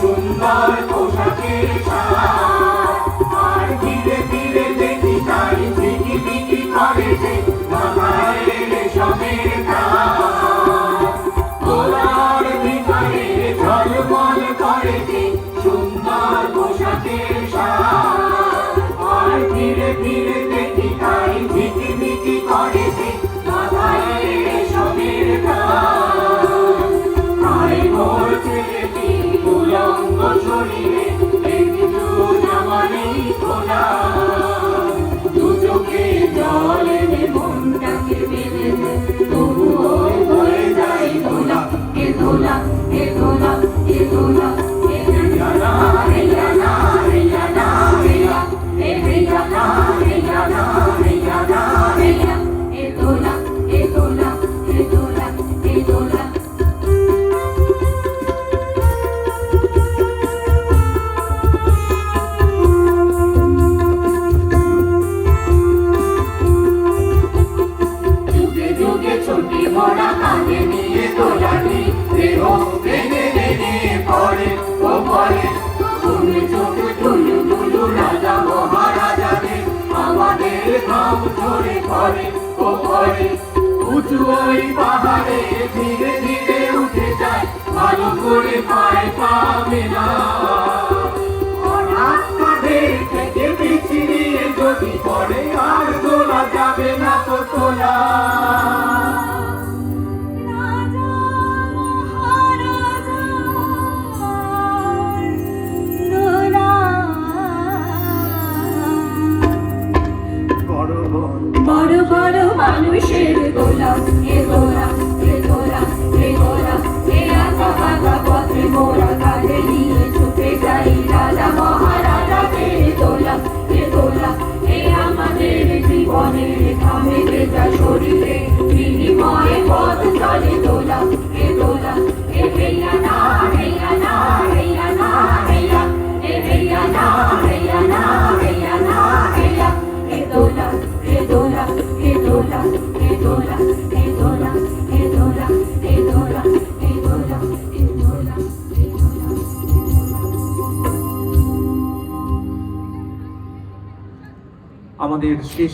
সুন্দর পোশাকের আর ধীরে ধীরে দেখি তাই ঝিকি বিকি করে যে মাথায় রেশমের তোলার ভিতরে ঝলমল করে যে সুন্দর পোশাকের আর ধীরে ধীরে দেখি তাই ঝিকি বিকি করে যে মাথায় রেশমের শরীরে একটু জামা নেই খোলা দু চোখে জল এনে মনটাকে বেঁধে তবুও হয়ে যায় দোলা এ দোলা এ দোলা এ দোলা উঁচু ওই পাহাড়ে ধীরে ধীরে উঠে যায় ভালো করে পায় পাবে না থেকে পিছিয়ে যদি পড়ে আর তোলা যাবে না তো তোলা বড় বড় মানুষের দোলা এ দোলা এ দোলা এ দোলা এ আঁকা বাঁকা পথে মোরা কাঁধে নিয়ে ছুটে যাই রাজা মহারাজাদের দোলা এ দোলা এ আমাদের জীবনের থামে ভেজা শরীরে বিনিময়ে পথ চলে দোলা এ দোলা এ হেয়া না হেয়া না হেয়া না হেয়া এ হেয়া না হেয়া না হেয়া না হেয়া এ দোলা এ দোলা এ দোলা এ দোলা এ দোলা এ দোলা এ দোলা এ দোলা এ দোলা আমাদের শেষ